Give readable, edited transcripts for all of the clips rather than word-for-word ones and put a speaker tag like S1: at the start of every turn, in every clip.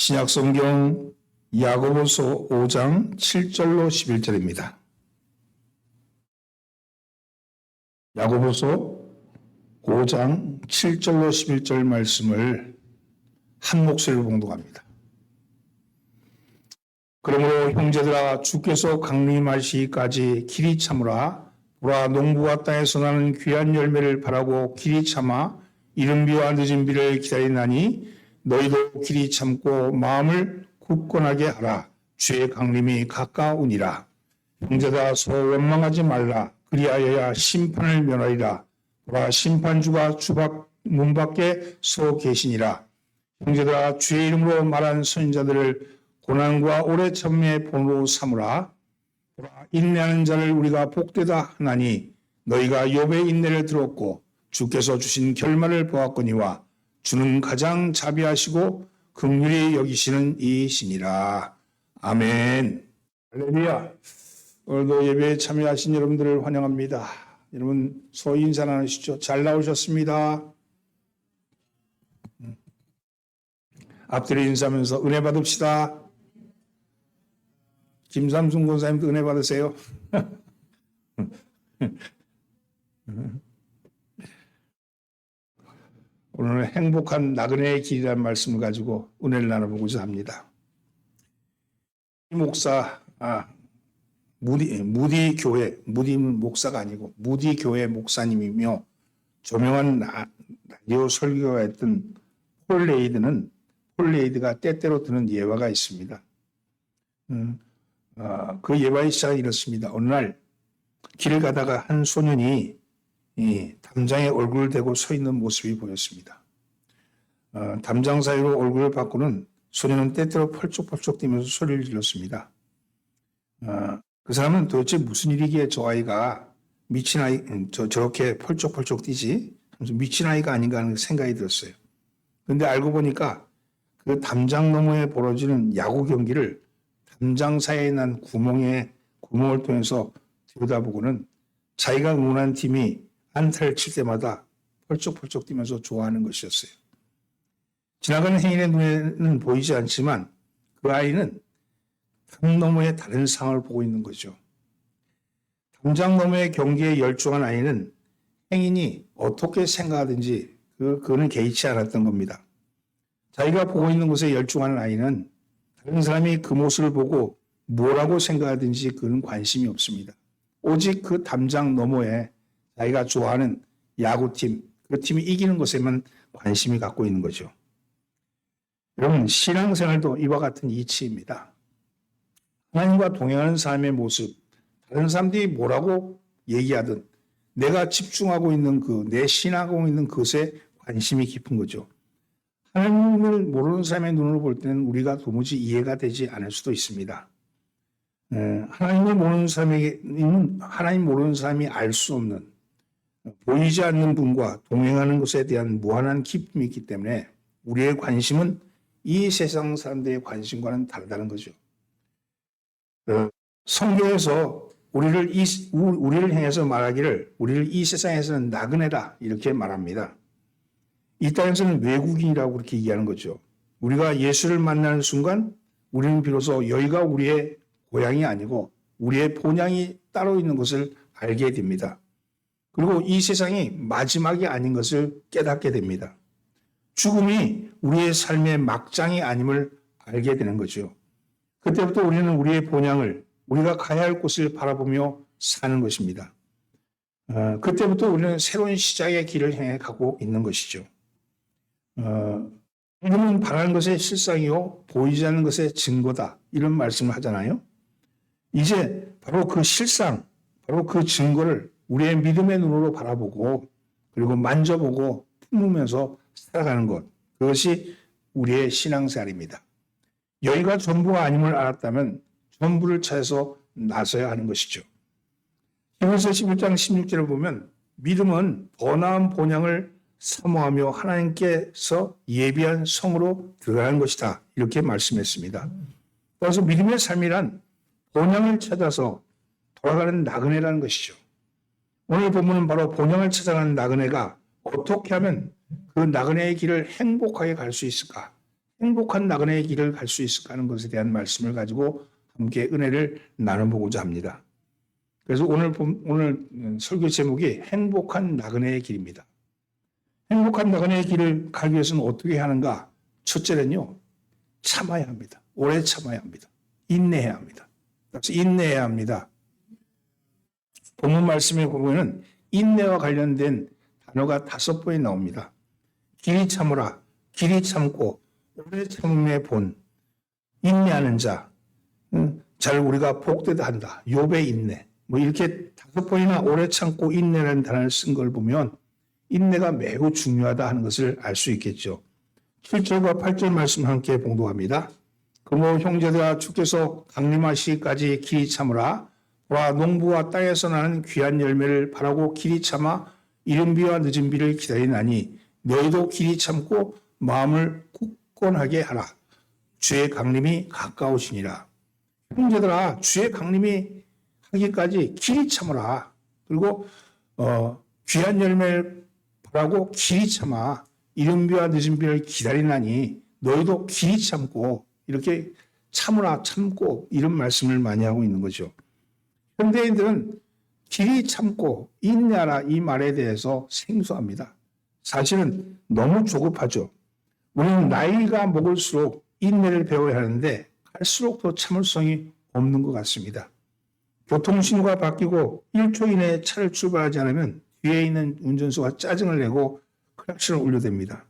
S1: 신약성경 야고보서 5장 7절로 11절입니다. 야고보서 5장 7절로 11절 말씀을 한 목소리로 봉독합니다. 그러므로 형제들아, 주께서 강림하시기까지 길이 참으라. 보라, 농부가 땅에서 나는 귀한 열매를 바라고 길이 참아 이른 비와 늦은 비를 기다리나니 너희도 길이 참고 마음을 굳건하게 하라. 주의 강림이 가까우니라. 형제들아, 서로 원망하지 말라. 그리하여야 심판을 면하리라. 보라, 심판주가 문 밖에 서 계시니라. 형제들아, 주의 이름으로 말한 선지자들을 고난과 오래 참음의 본으로 삼으라. 보라, 인내하는 자를 우리가 복되다 하나니 너희가 욥의 인내를 들었고 주께서 주신 결말을 보았거니와 주는 가장 자비하시고 긍휼히 여기시는 이시니라. 아멘. 할렐루야. 오늘도 예배에 참여하신 여러분들을 환영합니다. 여러분 서로 인사 나누시죠. 잘 나오셨습니다. 앞뒤로 인사하면서 은혜 받읍시다. 김삼순 권사님도 은혜 받으세요. 오늘은 행복한 나그네의 길이라는 말씀을 가지고 은혜를 나눠보고자 합니다. 목사, 무디 교회, 무디는 목사가 아니고 무디 교회 목사님이며 조명한 라디오 설교가 했던 폴레이드가 때때로 드는 예화가 있습니다. 그 예화의 시작은 이렇습니다. 어느 날 길을 가다가 한 소년이 담장에 얼굴을 대고 서 있는 모습이 보였습니다. 담장 사이로 얼굴을 바꾸는 소년은 때때로 펄쩍펄쩍 뛰면서 소리를 질렀습니다. 그 사람은 도대체 무슨 일이기에 저 아이가 미친 아이, 저렇게 펄쩍펄쩍 뛰지? 미친 아이가 아닌가 하는 생각이 들었어요. 그런데 알고 보니까 그 담장 너머에 벌어지는 야구 경기를 담장 사이에 난 구멍을 통해서 들여다보고는 자기가 응원한 팀이 안타를 칠 때마다 펄쩍펄쩍 뛰면서 좋아하는 것이었어요. 지나가는 행인의 눈에는 보이지 않지만 그 아이는 담 너머의 다른 상황을 보고 있는 거죠. 담장 너머의 경기에 열중한 아이는 행인이 어떻게 생각하든지 그거는 개의치 않았던 겁니다. 자기가 보고 있는 곳에 열중하는 아이는 다른 사람이 그 모습을 보고 뭐라고 생각하든지 그는 관심이 없습니다. 오직 그 담장 너머에 자기가 좋아하는 야구팀, 그 팀이 이기는 것에만 관심이 갖고 있는 거죠. 여러분, 신앙생활도 이와 같은 이치입니다. 하나님과 동행하는 삶의 모습, 다른 사람들이 뭐라고 얘기하든 내가 집중하고 있는 내 신앙하고 있는 것에 관심이 깊은 거죠. 하나님을 모르는 사람의 눈으로 볼 때는 우리가 도무지 이해가 되지 않을 수도 있습니다. 하나님을 모르는 사람에게는 하나님 모르는 사람이 알 수 없는 보이지 않는 분과 동행하는 것에 대한 무한한 기쁨이 있기 때문에 우리의 관심은 이 세상 사람들의 관심과는 다르다는 거죠. 성경에서 우리를 향해서 말하기를 우리를 이 세상에서는 나그네다 이렇게 말합니다. 이 땅에서는 외국인이라고 그렇게 얘기하는 거죠. 우리가 예수를 만나는 순간 우리는 비로소 여기가 우리의 고향이 아니고 우리의 본향이 따로 있는 것을 알게 됩니다. 그리고 이 세상이 마지막이 아닌 것을 깨닫게 됩니다. 죽음이 우리의 삶의 막장이 아님을 알게 되는 거죠. 그때부터 우리는 우리의 본향을, 우리가 가야 할 곳을 바라보며 사는 것입니다. 그때부터 우리는 새로운 시작의 길을 향해 가고 있는 것이죠. 믿음은 바라는 것의 실상이요 보이지 않는 것의 증거다 이런 말씀을 하잖아요. 이제 바로 그 실상, 바로 그 증거를 우리의 믿음의 눈으로 바라보고 그리고 만져보고 품으면서 살아가는 것, 그것이 우리의 신앙생활입니다. 여기가 전부가 아님을 알았다면 전부를 찾아서 나서야 하는 것이죠. 히브리서 11장 16절을 보면 믿음은 더 나은 본향을 사모하며 하나님께서 예비한 성으로 들어가는 것이다 이렇게 말씀했습니다. 그래서 믿음의 삶이란 본향을 찾아서 돌아가는 나그네라는 것이죠. 오늘 본문은 바로 본향을 찾아가는 나그네가 어떻게 하면 그 나그네의 길을 행복하게 갈 수 있을까? 행복한 나그네의 길을 갈 수 있을까 하는 것에 대한 말씀을 가지고 함께 은혜를 나눠보고자 합니다. 그래서 오늘 설교 제목이 행복한 나그네의 길입니다. 행복한 나그네의 길을 가기 위해서는 어떻게 하는가? 첫째는요, 참아야 합니다. 오래 참아야 합니다. 인내해야 합니다. 그래서 인내해야 합니다. 본문 말씀에 보면 인내와 관련된 단어가 5번이 나옵니다. 길이 참으라, 길이 참고 오래 참음의 본, 인내하는 자, 잘 우리가 복되다 한다. 욥의 인내. 뭐 이렇게 5번이나 오래 참고 인내라는 단어를 쓴 걸 보면 인내가 매우 중요하다 하는 것을 알 수 있겠죠. 7절과 8절 말씀 함께 봉독합니다. 그러므로 형제들아 주께서 강림하시기까지 길이 참으라. 보라 농부와 땅에서 나는 귀한 열매를 바라고 길이 참아 이른 비와 늦은 비를 기다리나니 너희도 길이 참고 마음을 굳건하게 하라. 주의 강림이 가까우시니라. 형제들아 주의 강림이 하기까지 길이 참으라. 그리고 귀한 열매를 바라고 길이 참아 이른 비와 늦은 비를 기다리나니 너희도 길이 참고 이렇게 참으라 참고 이런 말씀을 많이 하고 있는 거죠. 현대인들은 길이 참고 인내하라 이 말에 대해서 생소합니다. 사실은 너무 조급하죠. 우리는 나이가 먹을수록 인내를 배워야 하는데 갈수록 더 참을성이 없는 것 같습니다. 교통신호가 바뀌고 1초 이내에 차를 출발하지 않으면 뒤에 있는 운전수가 짜증을 내고 클락션을 울려댑니다.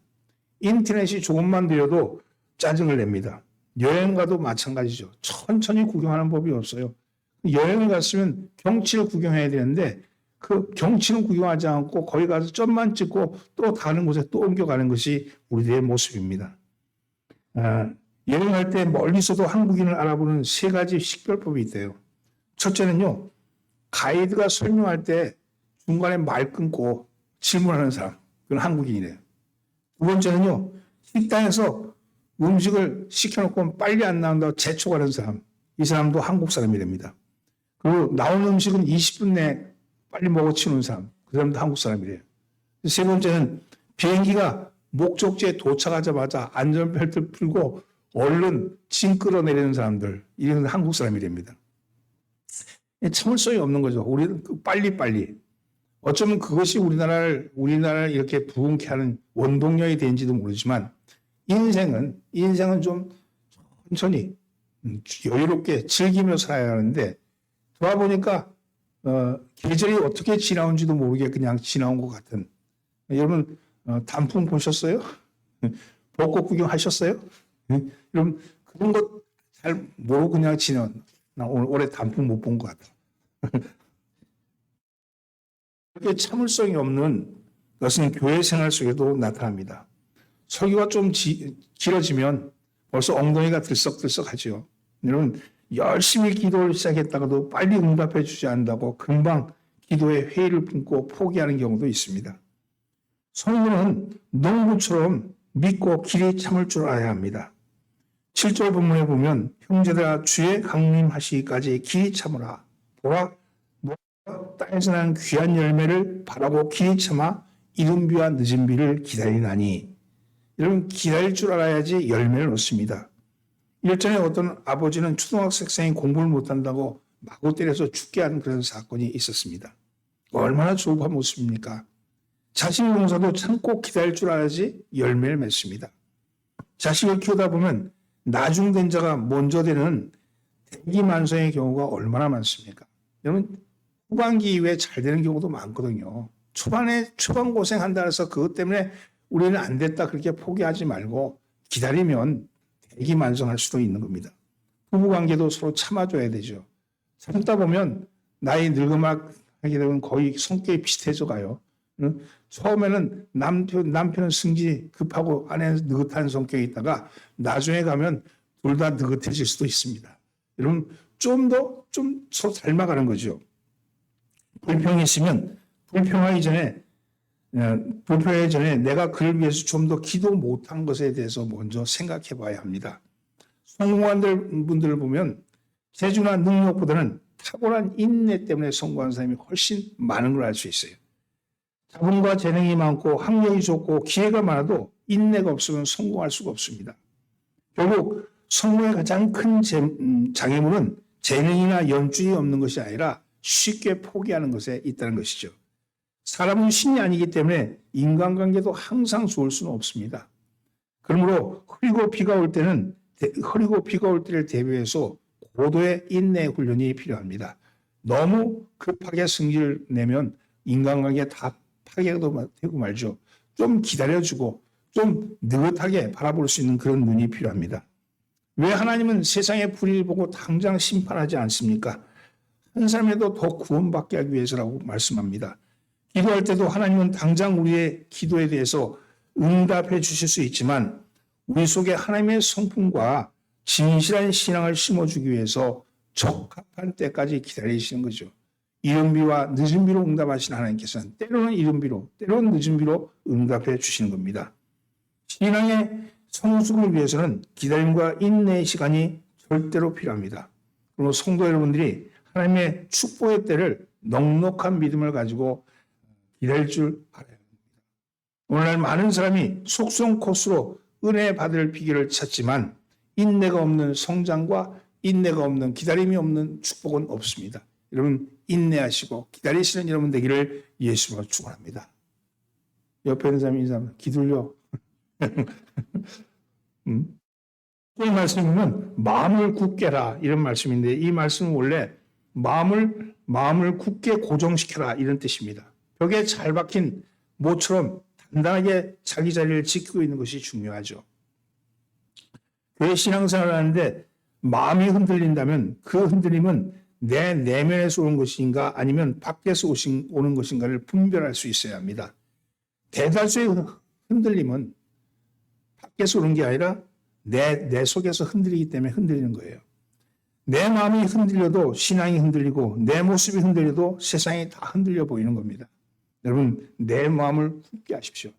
S1: 인터넷이 조금만 느려도 짜증을 냅니다. 여행 가도 마찬가지죠. 천천히 구경하는 법이 없어요. 여행을 갔으면 경치를 구경해야 되는데 그 경치는 구경하지 않고 거기 가서 점만 찍고 또 다른 곳에 또 옮겨가는 것이 우리들의 모습입니다. 여행할 때 멀리서도 한국인을 알아보는 3가지 식별법이 있대요. 첫째는요, 가이드가 설명할 때 중간에 말 끊고 질문하는 사람, 그건 한국인이래요. 두 번째는요, 식당에서 음식을 시켜놓고 빨리 안 나온다고 재촉하는 사람, 이 사람도 한국 사람이랍니다. 그리고 나온 음식은 20분 내에 빨리 먹어치우는 사람, 그 사람도 한국 사람이래요. 세 번째는 비행기가 목적지에 도착하자마자 안전벨트 풀고 얼른 짐 끌어내리는 사람들, 이런 한국 사람이랍니다. 참을성이 없는 거죠. 우리는 빨리빨리. 어쩌면 그것이 우리나라를 이렇게 부흥케 하는 원동력이 된지도 모르지만 인생은 좀 천천히 여유롭게 즐기며 살아야 하는데 돌아보니까 계절이 어떻게 지나온지도 모르게 그냥 지나온 것 같은. 여러분 단풍 보셨어요? 벚꽃 구경하셨어요? 여러분 그런 것 잘 모르고 그냥 지나온. 나 오늘 올해 단풍 못 본 것 같아. 이렇게 참을성이 없는 것은 교회 생활 속에도 나타납니다. 설교가 좀 길어지면 벌써 엉덩이가 들썩들썩하죠. 여러분 열심히 기도를 시작했다가도 빨리 응답해 주지 않는다고 금방 기도에 회의를 품고 포기하는 경우도 있습니다. 성도는 농부처럼 믿고 길이 참을 줄 알아야 합니다. 7절 본문에 보면 형제들아 주의 강림하시기까지 길이 참으라. 보라 땅에서 난 귀한 열매를 바라고 길이 참아 이른 비와 늦은 비를 기다리나니. 여러분 기다릴 줄 알아야지 열매를 얻습니다. 일전에 어떤 아버지는 초등학생이 공부를 못한다고 마구 때려서 죽게 하는 그런 사건이 있었습니다. 얼마나 조급한 모습입니까? 자식 농사도 참고 기다릴 줄 알아야지 열매를 맺습니다. 자식을 키우다 보면 나중된 자가 먼저 되는 대기만성의 경우가 얼마나 많습니까? 여러분 후반기 이후에 잘 되는 경우도 많거든요. 초반 고생한다 해서 그것 때문에 우리는 안 됐다 그렇게 포기하지 말고 기다리면 대기만성할 수도 있는 겁니다. 부부관계도 서로 참아줘야 되죠. 참다 보면 나이 늙음하게 되면 거의 성격이 비슷해져 가요. 처음에는 남편은 승질 급하고 아내는 느긋한 성격이 있다가 나중에 가면 둘 다 느긋해질 수도 있습니다. 여러분 좀 서로 닮아가는 거죠. 불평이 있으면 불평하기 전에 내가 그를 위해서 좀 더 기도 못한 것에 대해서 먼저 생각해 봐야 합니다. 성공한 분들을 보면 재주나 능력보다는 탁월한 인내 때문에 성공한 사람이 훨씬 많은 걸 알 수 있어요. 자본과 재능이 많고 학력이 좋고 기회가 많아도 인내가 없으면 성공할 수가 없습니다. 결국 성공의 가장 큰 장애물은 재능이나 연줄이 없는 것이 아니라 쉽게 포기하는 것에 있다는 것이죠. 사람은 신이 아니기 때문에 인간관계도 항상 좋을 수는 없습니다. 그러므로 흐리고 비가 올 때를 대비해서 고도의 인내 훈련이 필요합니다. 너무 급하게 승질을 내면 인간관계 다 파괴가 되고 말죠. 좀 기다려주고 좀 느긋하게 바라볼 수 있는 그런 눈이 필요합니다. 왜 하나님은 세상의 불의를 보고 당장 심판하지 않습니까? 한 사람이라도 더 구원받게 하기 위해서라고 말씀합니다. 기도할 때도 하나님은 당장 우리의 기도에 대해서 응답해 주실 수 있지만 우리 속에 하나님의 성품과 진실한 신앙을 심어주기 위해서 적합한 때까지 기다리시는 거죠. 이른 비와 늦은 비로 응답하시는 하나님께서는 때로는 이른 비로, 때로는 늦은 비로 응답해 주시는 겁니다. 신앙의 성숙을 위해서는 기다림과 인내의 시간이 절대로 필요합니다. 그리고 성도 여러분들이 하나님의 축복의 때를 넉넉한 믿음을 가지고 기다릴 줄 알아야 합니다. 오늘날 많은 사람이 속성 코스로 은혜 받을 비결을 찾지만 인내가 없는 성장과 인내가 없는 기다림이 없는 축복은 없습니다. 여러분 인내하시고 기다리시는 여러분 되기를 예수로 축원합니다. 옆에 있는 사람이 인사하면 기둘려. 이 말씀은 마음을 굳게 해라 이런 말씀인데 이 말씀은 원래 마음을 굳게 고정시켜라 이런 뜻입니다. 벽에 잘 박힌 모처럼 단단하게 자기 자리를 지키고 있는 것이 중요하죠. 교회 신앙생활을 하는데 마음이 흔들린다면 그 흔들림은 내 내면에서 오는 것인가 아니면 밖에서 오는 것인가를 분별할 수 있어야 합니다. 대다수의 흔들림은 밖에서 오는 게 아니라 내 속에서 흔들리기 때문에 흔들리는 거예요. 내 마음이 흔들려도 신앙이 흔들리고 내 모습이 흔들려도 세상이 다 흔들려 보이는 겁니다. 여러분 내 마음을 굳게 하십시오.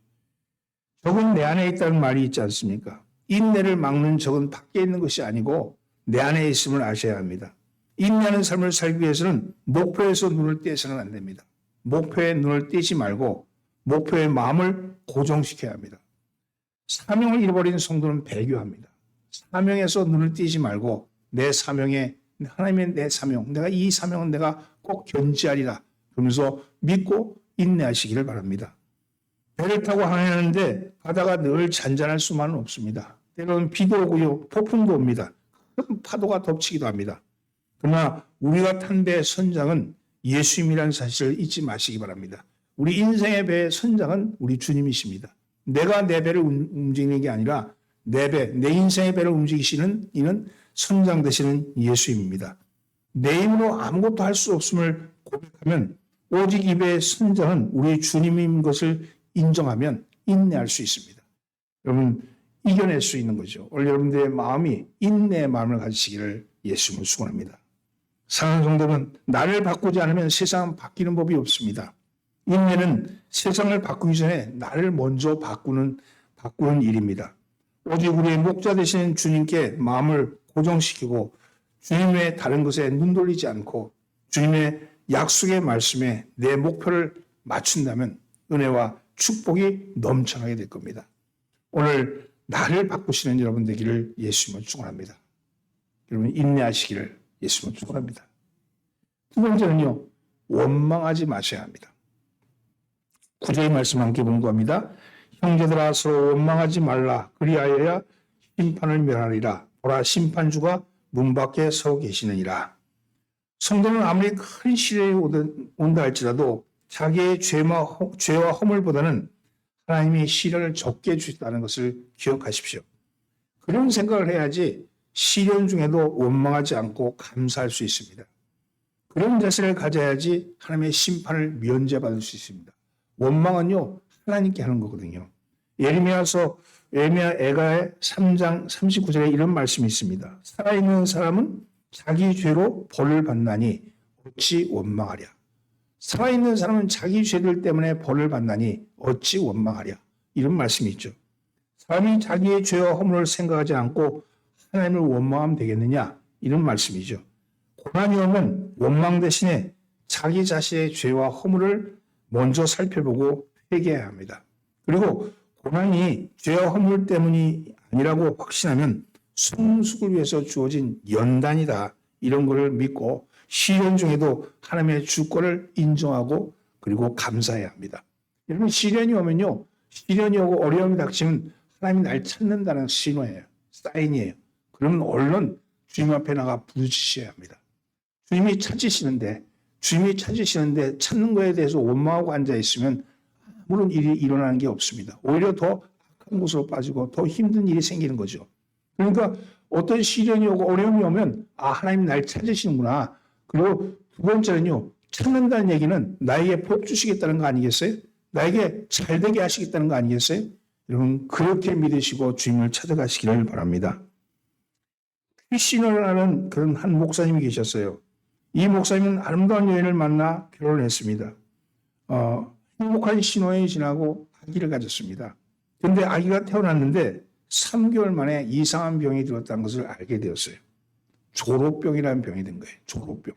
S1: 적은 내 안에 있다는 말이 있지 않습니까? 인내를 막는 적은 밖에 있는 것이 아니고 내 안에 있음을 아셔야 합니다. 인내하는 삶을 살기 위해서는 목표에서 눈을 떼서는 안 됩니다. 목표에 눈을 떼지 말고 목표의 마음을 고정시켜야 합니다. 사명을 잃어버린 성도는 배교합니다. 사명에서 눈을 떼지 말고 내 사명에 하나님의 내 사명, 내가 이 사명은 내가 꼭 견지하리라 그러면서 믿고 인내하시기를 바랍니다. 배를 타고 항해하는데 바다가 늘 잔잔할 수만은 없습니다. 때로는 비도 오고요, 폭풍도 옵니다. 큰 파도가 덮치기도 합니다. 그러나 우리가 탄 배의 선장은 예수님이라는 사실을 잊지 마시기 바랍니다. 우리 인생의 배의 선장은 우리 주님이십니다. 내가 내 배를 움직이는 게 아니라 내 인생의 배를 움직이시는 이는 선장 되시는 예수님입니다. 내 힘으로 아무것도 할 수 없음을 고백하면 오직 이 배의 선장은 우리 주님인 것을 인정하면 인내할 수 있습니다. 여러분 이겨낼 수 있는 거죠. 오늘 여러분들의 마음이 인내의 마음을 가지시기를 예수님을 축원합니다. 사랑하는 성도는 나를 바꾸지 않으면 세상은 바뀌는 법이 없습니다. 인내는 세상을 바꾸기 전에 나를 먼저 바꾸는 일입니다. 오직 우리의 목자 되시는 주님께 마음을 고정시키고 주님 외에 다른 것에 눈 돌리지 않고 주님의 약속의 말씀에 내 목표를 맞춘다면 은혜와 축복이 넘쳐나게 될 겁니다. 오늘 나를 바꾸시는 여러분 되기를 예수님을 축원합니다. 여러분 인내하시기를 예수님을 축원합니다. 두 번째는요. 원망하지 마셔야 합니다. 9절의 말씀 함께 본고합니다. 형제들아 서로 원망하지 말라. 그리하여야 심판을 멸하리라. 보라 심판주가 문 밖에 서 계시느니라. 성도는 아무리 큰 시련이 온다 할지라도 자기의 죄와 허물보다는 하나님이 시련을 적게 주셨다는 것을 기억하십시오. 그런 생각을 해야지 시련 중에도 원망하지 않고 감사할 수 있습니다. 그런 자세를 가져야지 하나님의 심판을 면제받을 수 있습니다. 원망은요 하나님께 하는 거거든요. 예레미야 애가의 3장 39절에 이런 말씀이 있습니다. 살아있는 사람은 자기 죄로 벌을 받나니 어찌 원망하랴. 살아있는 사람은 자기 죄들 때문에 벌을 받나니 어찌 원망하랴. 이런 말씀이 있죠. 사람이 자기의 죄와 허물을 생각하지 않고 하나님을 원망하면 되겠느냐. 이런 말씀이죠. 고난이 오면 원망 대신에 자기 자신의 죄와 허물을 먼저 살펴보고 회개해야 합니다. 그리고 고난이 죄와 허물 때문이 아니라고 확신하면 성숙을 위해서 주어진 연단이다. 이런 것을 믿고 시련 중에도 하나님의 주권을 인정하고 그리고 감사해야 합니다. 여러분 시련이 오면요. 시련이 오고 어려움이 닥치면 하나님이 날 찾는다는 신호예요. 사인이에요. 그러면 얼른 주님 앞에 나가 부르짖어야 합니다. 주님이 찾으시는데 찾는 거에 대해서 원망하고 앉아있으면 아무런 일이 일어나는 게 없습니다. 오히려 더 악한 곳으로 빠지고 더 힘든 일이 생기는 거죠. 그러니까 어떤 시련이 오고 어려움이 오면 하나님 날 찾으시는구나. 그리고 두 번째는요. 찾는다는 얘기는 나에게 복 주시겠다는 거 아니겠어요? 나에게 잘되게 하시겠다는 거 아니겠어요? 여러분 그렇게 믿으시고 주님을 찾아가시기를 바랍니다. 크리스천을 하는 그런 한 목사님이 계셨어요. 이 목사님은 아름다운 여인을 만나 결혼을 했습니다. 행복한 신혼이 지나고 아기를 가졌습니다. 그런데 아기가 태어났는데 3개월 만에 이상한 병이 들었다는 것을 알게 되었어요. 조로병이라는 병이 된 거예요. 조로병.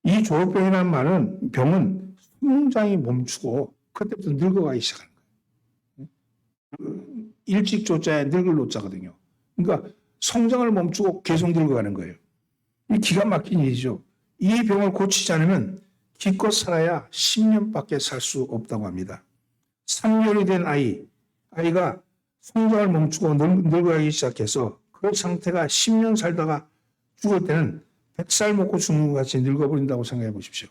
S1: 이 조로병이라는 병은 성장이 멈추고 그때부터 늙어가기 시작하는 거예요. 일찍 조자에 늙을 노자거든요. 그러니까 성장을 멈추고 계속 늙어가는 거예요. 이 기가 막힌 일이죠. 이 병을 고치지 않으면 기껏 살아야 10년밖에 살 수 없다고 합니다. 3개월이 된 아이가 성장을 멈추고 늙어가기 시작해서 그 상태가 10년 살다가 죽을 때는 100살 먹고 죽는 것 같이 늙어버린다고 생각해 보십시오.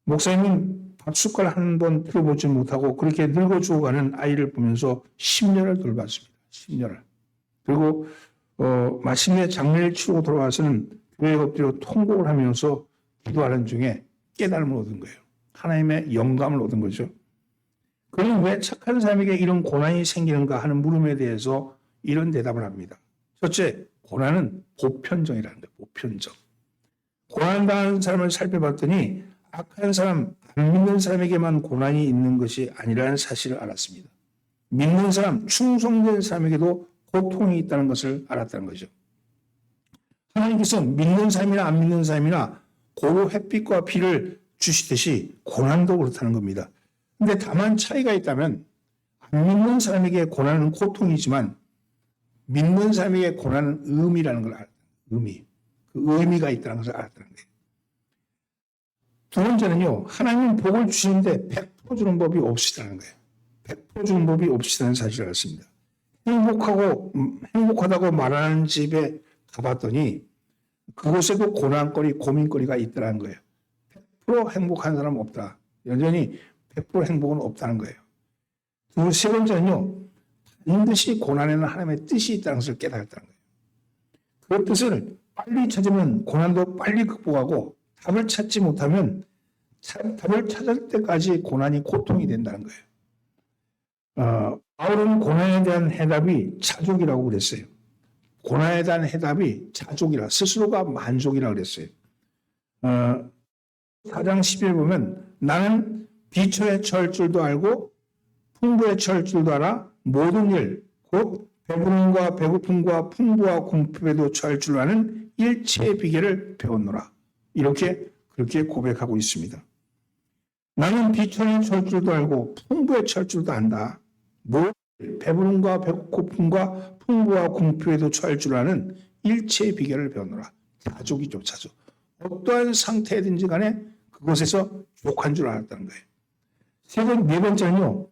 S1: 목사님은 밥숟갈 한 번 들어보지 못하고 그렇게 늙어 죽어가는 아이를 보면서 10년을 돌봤습니다. 10년을. 그리고 마침내 장례를 치르고 돌아와서는 교회 엎드려 통곡을 하면서 기도하는 중에 깨달음을 얻은 거예요. 하나님의 영감을 얻은 거죠. 그럼 왜 착한 사람에게 이런 고난이 생기는가 하는 물음에 대해서 이런 대답을 합니다. 첫째, 고난은 보편정이라는 거예요. 보편정. 고난당하는 사람을 살펴봤더니 악한 사람, 안 믿는 사람에게만 고난이 있는 것이 아니라는 사실을 알았습니다. 믿는 사람, 충성된 사람에게도 고통이 있다는 것을 알았다는 거죠. 하나님께서 믿는 사람이나 안 믿는 사람이나 고루 햇빛과 비를 주시듯이 고난도 그렇다는 겁니다. 근데 다만 차이가 있다면 안 믿는 사람에게 고난은 고통이지만 믿는 사람에게 고난은 의미라는 걸 알았다. 의미. 그 의미가 있다는 것을 알았다는 거예요. 두 번째는요. 하나님은 복을 주시는데 100% 주는 법이 없으시다는 거예요. 100% 주는 법이 없으시다는 사실을 알았습니다. 행복하다고 말하는 집에 가봤더니 그곳에도 고난거리, 고민거리가 있더라는 거예요. 100% 행복한 사람은 없다. 여전히 100% 행복은 없다는 거예요. 세 번째는요. 반드시 고난에는 하나님의 뜻이 있다는 것을 깨달았다는 거예요. 그 뜻을 빨리 찾으면 고난도 빨리 극복하고 답을 찾지 못하면 답을 찾을 때까지 고난이 고통이 된다는 거예요. 바울은 고난에 대한 해답이 자족이라고 그랬어요. 고난에 대한 해답이 자족이라, 스스로가 만족이라고 그랬어요. 4장 10일 보면 나는 비천에 처할 줄도 알고 풍부에 처할 줄도 알아 모든 일, 곧 배부름과 배고픔과 풍부와 궁핍에도 처할 줄 아는 일체의 비결을 배웠노라. 그렇게 고백하고 있습니다. 나는 비천에 처할 줄도 알고 풍부에 처할 줄도 안다. 배부름과 배고픔과 풍부와 궁핍에도 처할 줄 아는 일체의 비결을 배우노라. 자족이죠, 자족. 어떠한 상태든지 간에 그곳에서 족한 줄 알았다는 거예요. 네 번째는요.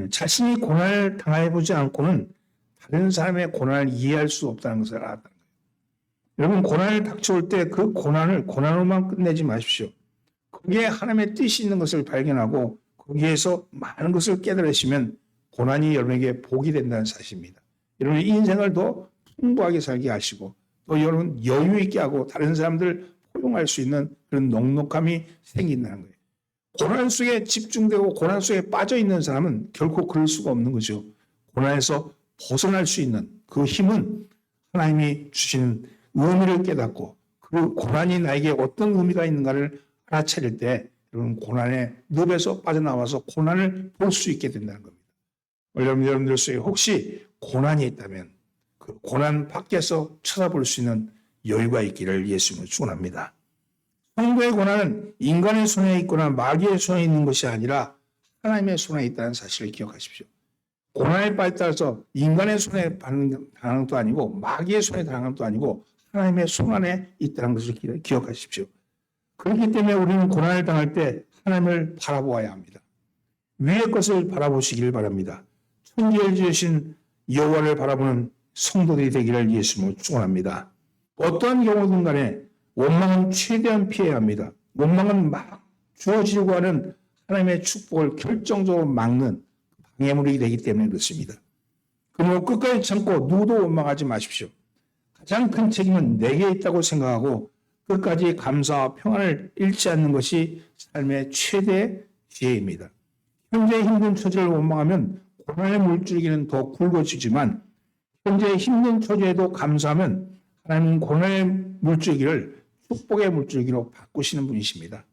S1: 자신이 고난을 당해보지 않고는 다른 사람의 고난을 이해할 수 없다는 것을 알았다는 거예요. 여러분 고난을 닥쳐올 때 그 고난을 고난으로만 끝내지 마십시오. 거기에 하나님의 뜻이 있는 것을 발견하고 거기에서 많은 것을 깨달으시면 고난이 여러분에게 복이 된다는 사실입니다. 여러분의 인생을 더 풍부하게 살게 하시고 또 여러분 여유 있게 하고 다른 사람들 포용할 수 있는 그런 넉넉함이 생긴다는 거예요. 고난 속에 집중되고 고난 속에 빠져 있는 사람은 결코 그럴 수가 없는 거죠. 고난에서 벗어날 수 있는 그 힘은 하나님이 주시는 의미를 깨닫고 그 고난이 나에게 어떤 의미가 있는가를 알아차릴 때 여러분 고난의 늪에서 빠져나와서 고난을 볼 수 있게 된다는 겁니다. 여러분들 속에 혹시 고난이 있다면 그 고난 밖에서 쳐다볼 수 있는 여유가 있기를 예수님을 축원합니다. 성도의 고난은 인간의 손에 있거나 마귀의 손에 있는 것이 아니라 하나님의 손에 있다는 사실을 기억하십시오. 고난에 따라서 인간의 손에 당한 것도 아니고 마귀의 손에 당한 것도 아니고 하나님의 손 안에 있다는 것을 기억하십시오. 그렇기 때문에 우리는 고난을 당할 때 하나님을 바라보아야 합니다. 위의 것을 바라보시길 바랍니다. 천지를 지으신 여호와를 바라보는 성도들이 되기를 예수님으로 축원합니다. 어떠한 경우든 간에 원망은 최대한 피해야 합니다. 원망은 막 주어지려고 하는 하나님의 축복을 결정적으로 막는 방해물이 되기 때문에 그렇습니다. 그러므로 끝까지 참고 누구도 원망하지 마십시오. 가장 큰 책임은 내게 있다고 생각하고 끝까지 감사와 평안을 잃지 않는 것이 삶의 최대 지혜입니다. 현재 힘든 처지를 원망하면 고난의 물줄기는 더 굵어지지만 현재 힘든 처지에도 감사하면 하나님은 고난의 물줄기를 축복의 물줄기로 바꾸시는 분이십니다.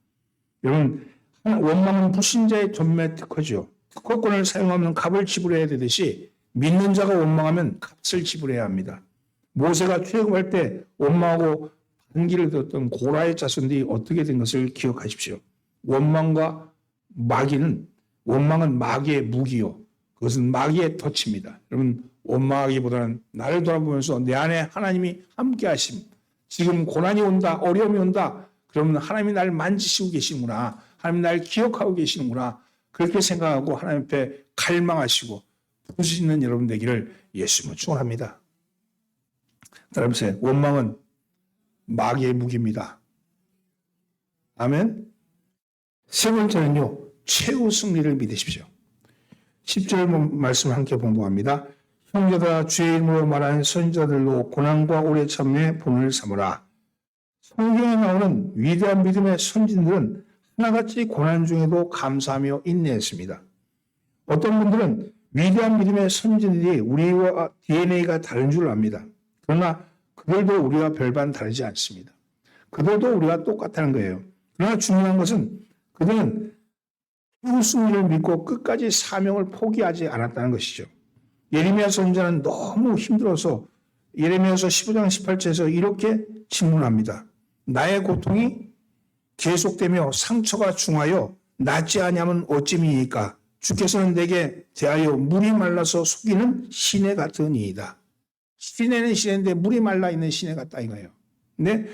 S1: 여러분, 원망은 불신자의 전매 특허죠. 특허권을 사용하면 값을 지불해야 되듯이 믿는 자가 원망하면 값을 지불해야 합니다. 모세가 출애굽할 때 원망하고 반기를 들었던 고라의 자손들이 어떻게 된 것을 기억하십시오. 원망은 마귀의 무기요. 그것은 마귀의 덫입니다. 여러분, 원망하기보다는 나를 돌아보면서 내 안에 하나님이 함께 하심. 지금 고난이 온다, 어려움이 온다. 그러면 하나님이 나를 만지시고 계시는구나. 하나님이 나를 기억하고 계시는구나. 그렇게 생각하고 하나님 앞에 갈망하시고 부르시는 여러분 되기를 예수님은 축원합니다. 따라서 원망은 마귀의 무기입니다. 아멘. 세 번째는요, 최후 승리를 믿으십시오. 10절 말씀을 함께 봉독합니다. 형제들아, 주의 이름으로 말하는 선지자들로 고난과 오래 참음의 본을 삼으라. 성경에 나오는 위대한 믿음의 선진들은 하나같이 고난 중에도 감사하며 인내했습니다. 어떤 분들은 위대한 믿음의 선진들이 우리와 DNA가 다른 줄 압니다. 그러나 그들도 우리와 별반 다르지 않습니다. 그들도 우리와 똑같다는 거예요. 그러나 중요한 것은 그들은 승리를 믿고 끝까지 사명을 포기하지 않았다는 것이죠. 예레미야 선지자는 너무 힘들어서 예레미야서 15장 18절에서 이렇게 질문합니다. 나의 고통이 계속되며 상처가 중하여 낫지 아니하면 어찌미이까? 주께서는 내게 대하여 물이 말라서 속이는 시내 같으니이다. 시내는 시내인데 물이 말라 있는 시내 같다 이거예요. 근데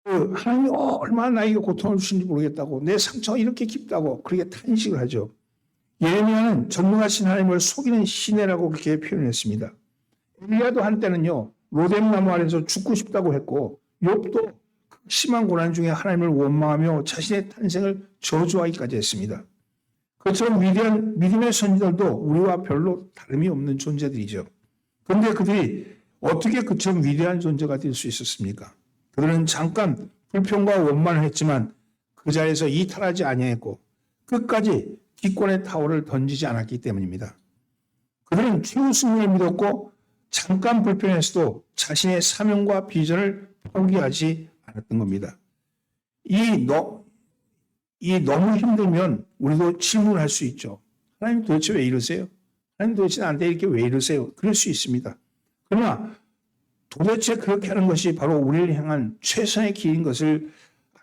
S1: 하나님이 얼마나 나에게 고통을 주신지 모르겠다고, 내 상처가 이렇게 깊다고 그렇게 탄식을 하죠. 예레미야는 전능하신 하나님을 속이는 시내라고 그렇게 표현했습니다. 엘리야도 한때는요, 로뎀나무 아래서 죽고 싶다고 했고, 욥도 심한 고난 중에 하나님을 원망하며 자신의 탄생을 저주하기까지 했습니다. 그처럼 위대한 믿음의 선지자들도 우리와 별로 다름이 없는 존재들이죠. 그런데 그들이 어떻게 그처럼 위대한 존재가 될 수 있었습니까? 그들은 잠깐 불평과 원만을 했지만 그 자리에서 이탈하지 아니했고 끝까지 기권의 타워를 던지지 않았기 때문입니다. 그들은 최후 승리를 믿었고 잠깐 불평했어도 자신의 사명과 비전을 포기하지 않았던 겁니다. 너무 힘들면 우리도 질문할 수 있죠. 하나님 도대체 왜 이러세요? 하나님 도대체 나한테 이렇게 왜 이러세요? 그럴 수 있습니다. 그러나 도대체 그렇게 하는 것이 바로 우리를 향한 최선의 길인 것을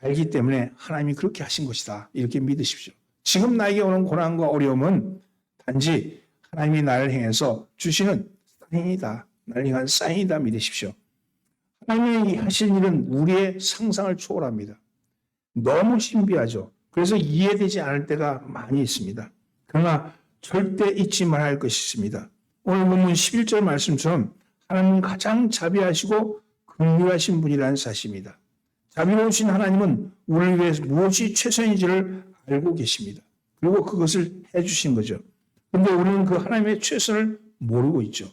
S1: 알기 때문에 하나님이 그렇게 하신 것이다. 이렇게 믿으십시오. 지금 나에게 오는 고난과 어려움은 단지 하나님이 나를 향해서 주시는 사인이다. 나를 향한 사인이다 믿으십시오. 하나님이 하신 일은 우리의 상상을 초월합니다. 너무 신비하죠. 그래서 이해되지 않을 때가 많이 있습니다. 그러나 절대 잊지 말아야 할 것이 있습니다. 오늘 본문 11절 말씀처럼 하나님은 가장 자비하시고 긍휼하신 분이라는 사실입니다. 자비로우신 하나님은 우리를 위해서 무엇이 최선인지를 알고 계십니다. 그리고 그것을 해주신 거죠. 그런데 우리는 그 하나님의 최선을 모르고 있죠.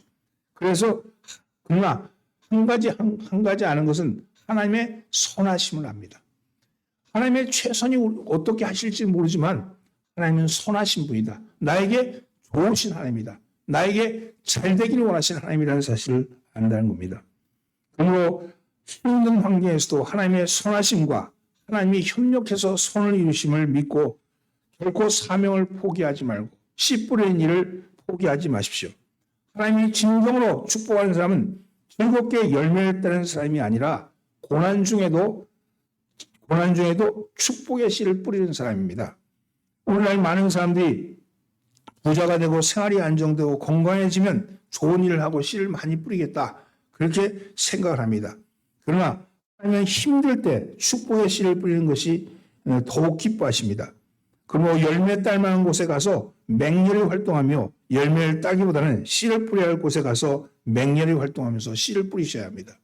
S1: 그러나 한 가지 아는 것은 하나님의 선하심을 압니다. 하나님의 최선이 어떻게 하실지 모르지만 하나님은 선하신 분이다. 나에게 좋으신 하나님이다. 나에게 잘 되기를 원하시는 하나님이라는 사실을 안다는 겁니다. 그러므로 힘든 환경에서도 하나님의 선하심과 하나님이 협력해서 선을 이루심을 믿고 결코 사명을 포기하지 말고 씨 뿌리는 일을 포기하지 마십시오. 하나님이 진정으로 축복하는 사람은 즐겁게 열매를 따는 사람이 아니라 고난 중에도 축복의 씨를 뿌리는 사람입니다. 오늘날 많은 사람들이 부자가 되고 생활이 안정되고 건강해지면 좋은 일을 하고 씨를 많이 뿌리겠다. 그렇게 생각을 합니다. 그러나 하나님은 힘들 때 축복의 씨를 뿌리는 것이 더욱 기뻐하십니다. 그러므로 열매 딸 만한 곳에 가서 맹렬히 활동하며 열매를 따기보다는 씨를 뿌려야 할 곳에 가서 맹렬히 활동하면서 씨를 뿌리셔야 합니다.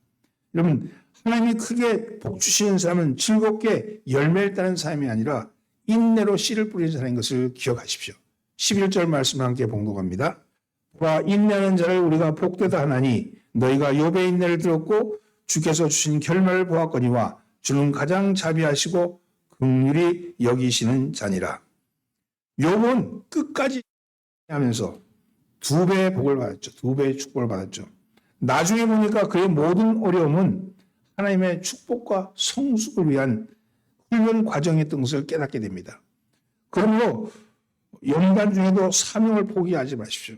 S1: 여러분, 하나님이 크게 복 주시는 사람은 즐겁게 열매를 따는 사람이 아니라 인내로 씨를 뿌리는 사람인 것을 기억하십시오. 11절 말씀을 함께 봉독합니다. 보라, 인내하는 자를 우리가 복되다 하나니 너희가 욥의 인내를 들었고 주께서 주신 결말을 보았거니와 주는 가장 자비하시고 긍휼히 여기시는 자니라. 욥은 끝까지 하면서 2배의 복을 받았죠. 2배의 축복을 받았죠. 나중에 보니까 그의 모든 어려움은 하나님의 축복과 성숙을 위한 훈련 과정이었던 것을 깨닫게 됩니다. 그러므로 연단 중에도 사명을 포기하지 마십시오.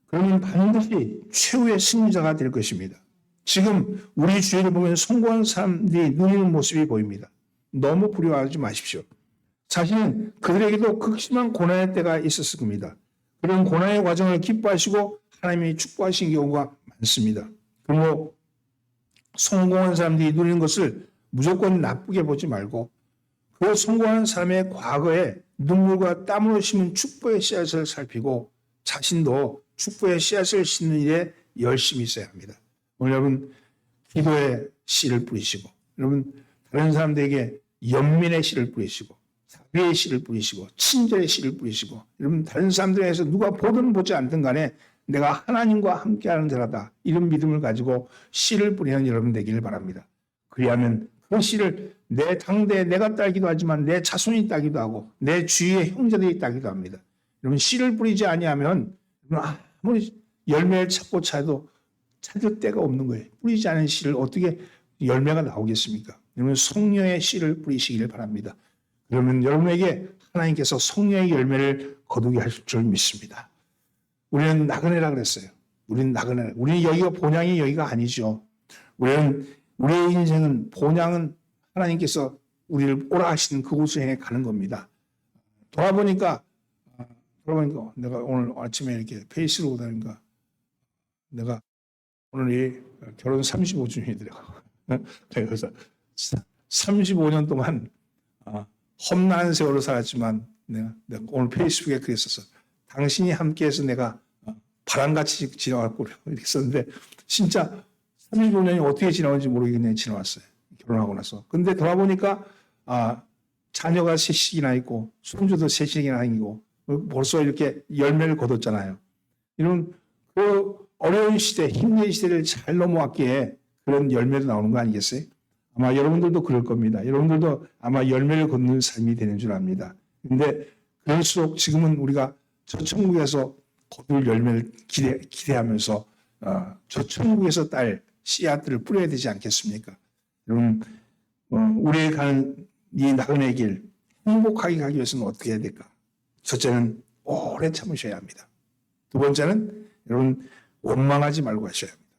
S1: 그러면 반드시 최후의 승리자가 될 것입니다. 지금 우리 주위를 보면 성공한 사람들이 누리는 모습이 보입니다. 너무 두려워하지 마십시오. 사실은 그들에게도 극심한 고난의 때가 있었을 겁니다. 그런 고난의 과정을 기뻐하시고 하나님이 축복하신 경우가 많습니다. 그리고 성공한 사람들이 누리는 것을 무조건 나쁘게 보지 말고 그 성공한 사람의 과거에 눈물과 땀으로 심은 축복의 씨앗을 살피고 자신도 축복의 씨앗을 심는 일에 열심히 있어야 합니다. 오늘 여러분 기도의 씨를 뿌리시고 여러분 다른 사람들에게 연민의 씨를 뿌리시고 자비의 씨를 뿌리시고 친절의 씨를 뿌리시고 여러분 다른 사람들에게서 누가 보든 보지 않든 간에 내가 하나님과 함께하는 자라다 이런 믿음을 가지고 씨를 뿌리는 여러분 되기를 바랍니다. 그리하면 그 씨를 내 당대에 내가 따기도 하지만 내 자손이 따기도 하고 내 주위의 형제들이 따기도 합니다. 여러분 씨를 뿌리지 아니하면 아무리 열매를 찾고 찾아도 찾을 데가 없는 거예요. 뿌리지 않은 씨를 어떻게 열매가 나오겠습니까? 여러분 성령의 씨를 뿌리시기를 바랍니다. 그러면 여러분에게 하나님께서 성령의 열매를 거두게 하실 줄 믿습니다. 우리는 나그네라 그랬어요. 우리는 나그네. 우리는 여기가 본향이 여기가 아니죠. 우리의 인생은 본향은 하나님께서 우리를 오라 하시는 그곳을 향해 가는 겁니다. 돌아보니까 내가 오늘 아침에 이렇게 페이스로 보다니까 내가 오늘이 결혼 35주년이더라고. 그래서 35년 동안 험난한 세월을 살았지만 내가 오늘 페이스북에 그랬었어. 당신이 함께해서 내가 바람같이 지나왔고 이렇게 썼는데 진짜 35년이 어떻게 지나온지 모르겠네 지나왔어요. 결혼하고 나서. 근데 돌아보니까 자녀가 셋이나 있고 손주도 셋이나 있고 벌써 이렇게 열매를 거뒀잖아요. 이런 그 어려운 시대, 힘든 시대를 잘 넘어왔기에 그런 열매도 나오는 거 아니겠어요? 아마 여러분들도 그럴 겁니다. 여러분들도 아마 열매를 걷는 삶이 되는 줄 압니다. 그런데 그럴수록 지금은 우리가 저 천국에서 거둘 열매를 기대하면서 저 천국에서 딸 씨앗들을 뿌려야 되지 않겠습니까? 여러분 우리의 가는 이 나그네 길 행복하게 가기 위해서는 어떻게 해야 될까? 첫째는 오래 참으셔야 합니다. 두 번째는 여러분 원망하지 말고 하셔야 합니다.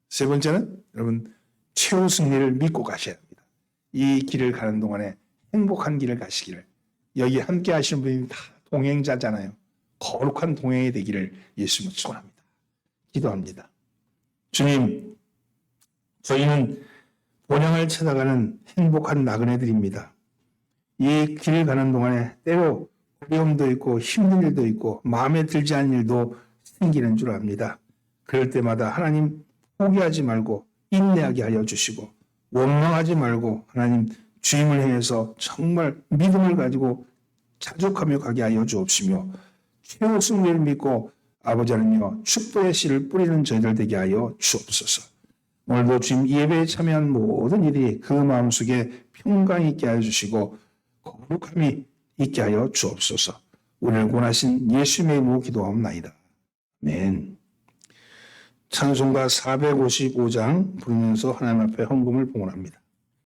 S1: 세 번째는 여러분 최후 승리를 믿고 가셔야 합니다. 이 길을 가는 동안에 행복한 길을 가시기를 여기 함께 하시는 분이 다 동행자잖아요. 거룩한 동행이 되기를 예수님을 축원합니다. 기도합니다. 주님, 저희는 본향을 찾아가는 행복한 나그네들입니다. 이 길을 가는 동안에 때로 어려움도 있고 힘든 일도 있고 마음에 들지 않은 일도 생기는 줄 압니다. 그럴 때마다 하나님 포기하지 말고 인내하게 하여 주시고 원망하지 말고 하나님 주임을 향해서 정말 믿음을 가지고 자족하며 가게 하여 주옵시며 최후 승리를 믿고 아버지 하나님여 축복의 씨를 뿌리는 저희들 되게 하여 주옵소서. 오늘도 주님 예배에 참여한 모든 일이 그 마음속에 평강이 있게 하여 주시고 거룩함이 있게 하여 주옵소서. 오늘 권하신 예수님의 이름으로 기도하옵나이다. 아멘. 찬송가 455장 부르면서 하나님 앞에 헌금을 봉헌합니다.